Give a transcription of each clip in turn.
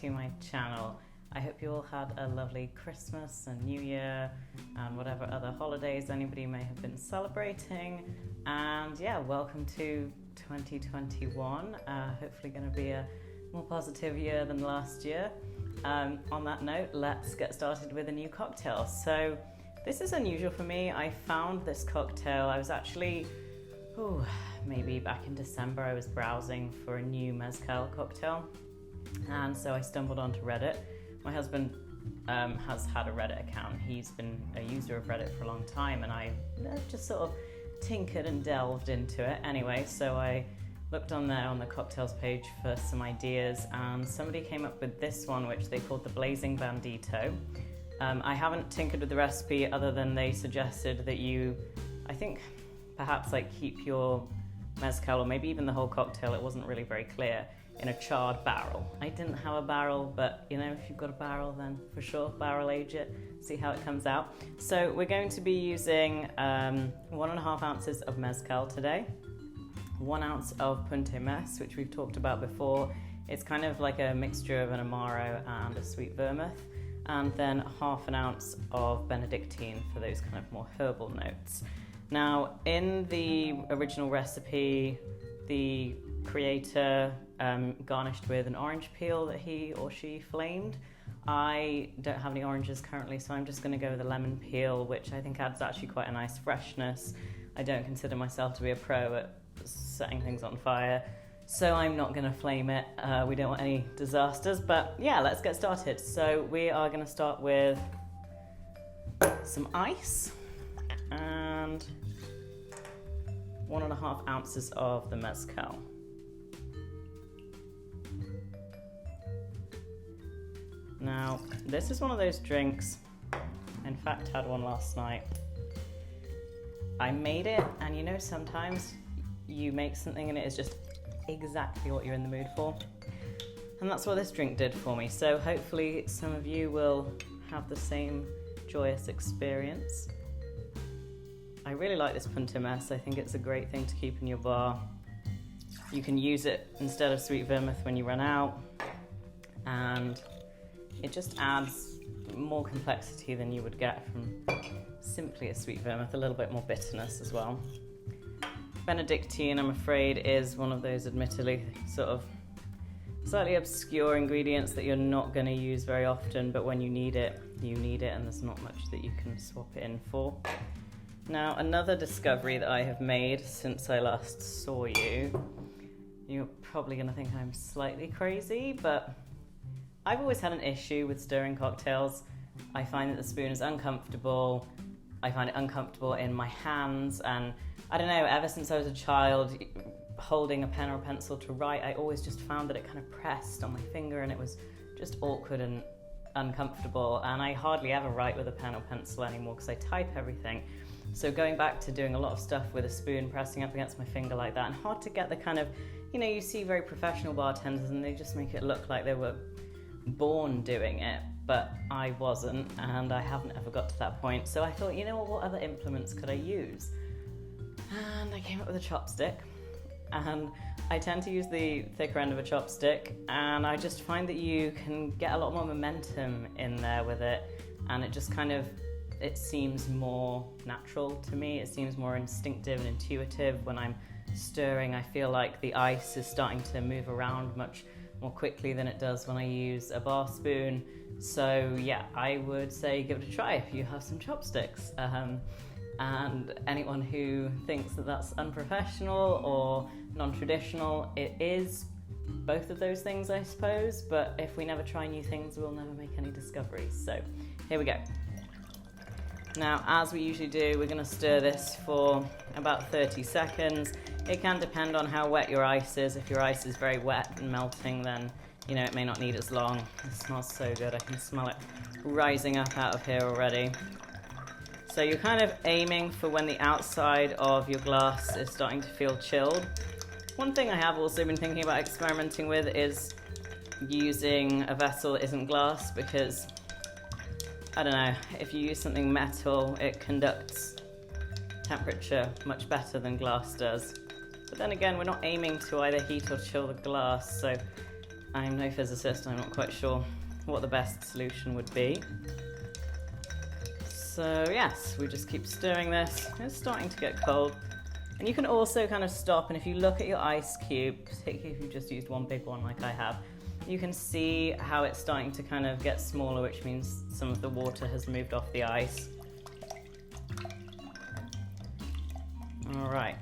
to my channel. I hope you all had a lovely Christmas and New Year and whatever other holidays anybody may have been celebrating. And yeah, welcome to 2021. Hopefully going to be a more positive year than last year. On that note, let's get started with a new cocktail. So this is unusual for me. I found this cocktail, I was actually, maybe back in December, I was browsing for a new mezcal cocktail. And so I stumbled onto Reddit. My husband has had a Reddit account. He's been a user of Reddit for a long time, and I just sort of tinkered and delved into it. Anyway, so I looked on there on the cocktails page for some ideas, and somebody came up with this one, which they called the Blazing Bandito. I haven't tinkered with the recipe other than they suggested that you, I think, perhaps like keep your mezcal, or maybe even the whole cocktail, it wasn't really very clear, in a charred barrel. I didn't have a barrel, but you know, if you've got a barrel, then for sure barrel age it, see how it comes out. So we're going to be using 1.5 ounces of mezcal today, 1 ounce of punt, which we've talked about before. It's kind of like a mixture of an amaro and a sweet vermouth, and then 1/2 ounce of benedictine for those kind of more herbal notes. Now, in the original recipe, the creator garnished with an orange peel that he or she flamed. I don't have any oranges currently, so I'm just going to go with a lemon peel, which I think adds actually quite a nice freshness. I don't consider myself to be a pro at setting things on fire, so I'm not going to flame it. We don't want any disasters, but yeah, let's get started. So we are going to start with some ice and 1.5 ounces of the mezcal. Now, this is one of those drinks, in fact had one last night. I made it, and you know, sometimes you make something and it is just exactly what you're in the mood for. And that's what this drink did for me. So hopefully some of you will have the same joyous experience. I really like this punt. I think it's a great thing to keep in your bar. You can use it instead of sweet vermouth when you run out, and it just adds more complexity than you would get from simply a sweet vermouth, a little bit more bitterness as well. Benedictine, I'm afraid, is one of those admittedly sort of slightly obscure ingredients that you're not going to use very often, but when you need it, and there's not much that you can swap it in for. Now, another discovery that I have made since I last saw you, you're probably going to think I'm slightly crazy, but I've always had an issue with stirring cocktails. I find that the spoon is uncomfortable. I find it uncomfortable in my hands, and I don't know, ever since I was a child, holding a pen or a pencil to write, I always just found that it kind of pressed on my finger and it was just awkward and uncomfortable, and I hardly ever write with a pen or pencil anymore because I type everything. So going back to doing a lot of stuff with a spoon pressing up against my finger like that, and hard to get the kind of, you know, you see very professional bartenders and they just make it look like they were born doing it, but I wasn't, and I haven't ever got to that point. So I thought, you know what other implements could I use? And I came up with a chopstick, and I tend to use the thicker end of a chopstick, and I just find that you can get a lot more momentum in there with it, and it just kind of, it seems more natural to me. It seems more instinctive and intuitive. When I'm stirring, I feel like the ice is starting to move around much more quickly than it does when I use a bar spoon. So yeah, I would say give it a try if you have some chopsticks. And anyone who thinks that that's unprofessional or non-traditional, it is both of those things, I suppose, but if we never try new things, we'll never make any discoveries. So here we go. Now, as we usually do, we're going to stir this for about 30 seconds. It can depend on how wet your ice is. If your ice is very wet and melting, then, you know, it may not need as long. It smells so good. I can smell it rising up out of here already. So you're kind of aiming for when the outside of your glass is starting to feel chilled. One thing I have also been thinking about experimenting with is using a vessel that isn't glass, because I don't know, if you use something metal, it conducts temperature much better than glass does. But then again, we're not aiming to either heat or chill the glass, so I'm no physicist, I'm not quite sure what the best solution would be. So yes, we just keep stirring this. It's starting to get cold. And you can also kind of stop, and if you look at your ice cube, particularly if you just used one big one like I have, you can see how it's starting to kind of get smaller, which means some of the water has moved off the ice. All right.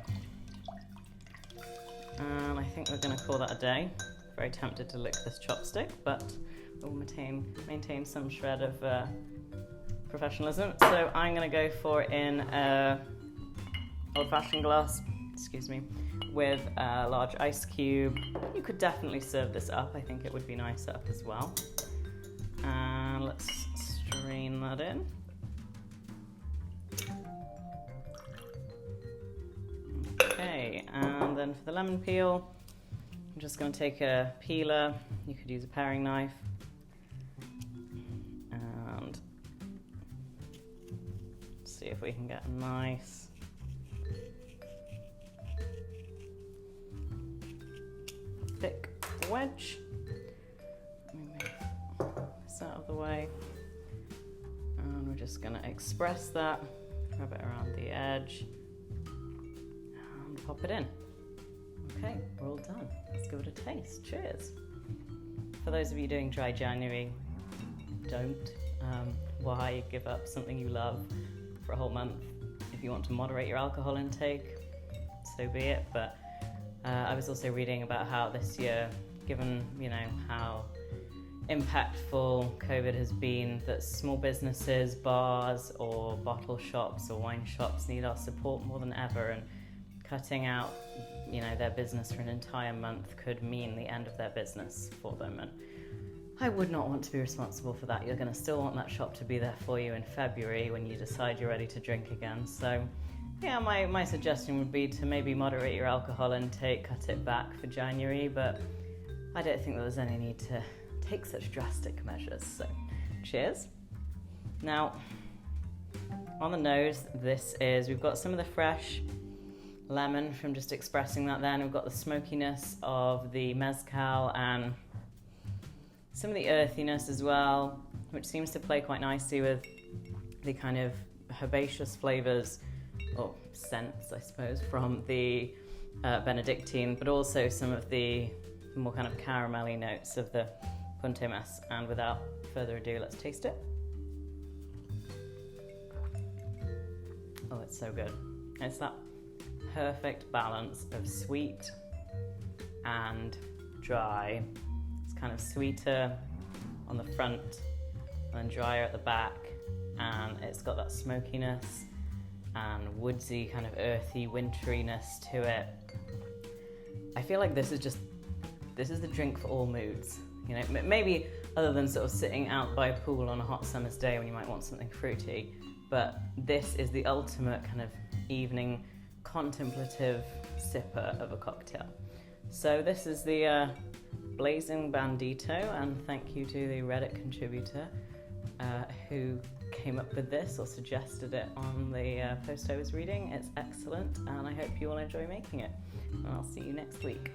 And I think we're going to call that a day. Very tempted to lick this chopstick, but we'll maintain some shred of professionalism. So I'm going to go for in a old-fashioned glass, excuse me, with a large ice cube. You could definitely serve this up. I think it would be nice up as well. And let's strain that in. Okay, and then for the lemon peel, I'm just going to take a peeler. You could use a paring knife. And see if we can get a nice thick wedge. Let me move this out of the way. And we're just going to express that, rub it around the edge, and pop it in. Okay, we're all done. Let's give it a taste. Cheers. For those of you doing dry January, don't. Why give up something you love for a whole month? If you want to moderate your alcohol intake, so be it. But I was also reading about how this year, given how impactful COVID has been, that small businesses, bars or bottle shops or wine shops need our support more than ever, and cutting out their business for an entire month could mean the end of their business for them. And I would not want to be responsible for that. You're going to still want that shop to be there for you in February when you decide you're ready to drink again. So yeah, my suggestion would be to maybe moderate your alcohol intake, cut it back for January, but I don't think there was any need to take such drastic measures. So cheers. Now, on the nose, we've got some of the fresh lemon from just expressing that then. We've got the smokiness of the mezcal and some of the earthiness as well, which seems to play quite nicely with the kind of herbaceous flavors or scents, I suppose, from the benedictine, but also some of the more kind of caramelly notes of the punt. And without further ado, let's taste it. Oh, it's so good. It's that perfect balance of sweet and dry. It's kind of sweeter on the front and drier at the back, and it's got that smokiness and woodsy, kind of earthy winteriness to it. I feel like this is the drink for all moods. Maybe other than sort of sitting out by a pool on a hot summer's day when you might want something fruity, but this is the ultimate kind of evening contemplative sipper of a cocktail. So this is the Blazing Bandito, and thank you to the Reddit contributor who came up with this or suggested it on the post I was reading. It's excellent, and I hope you all enjoy making it. And I'll see you next week.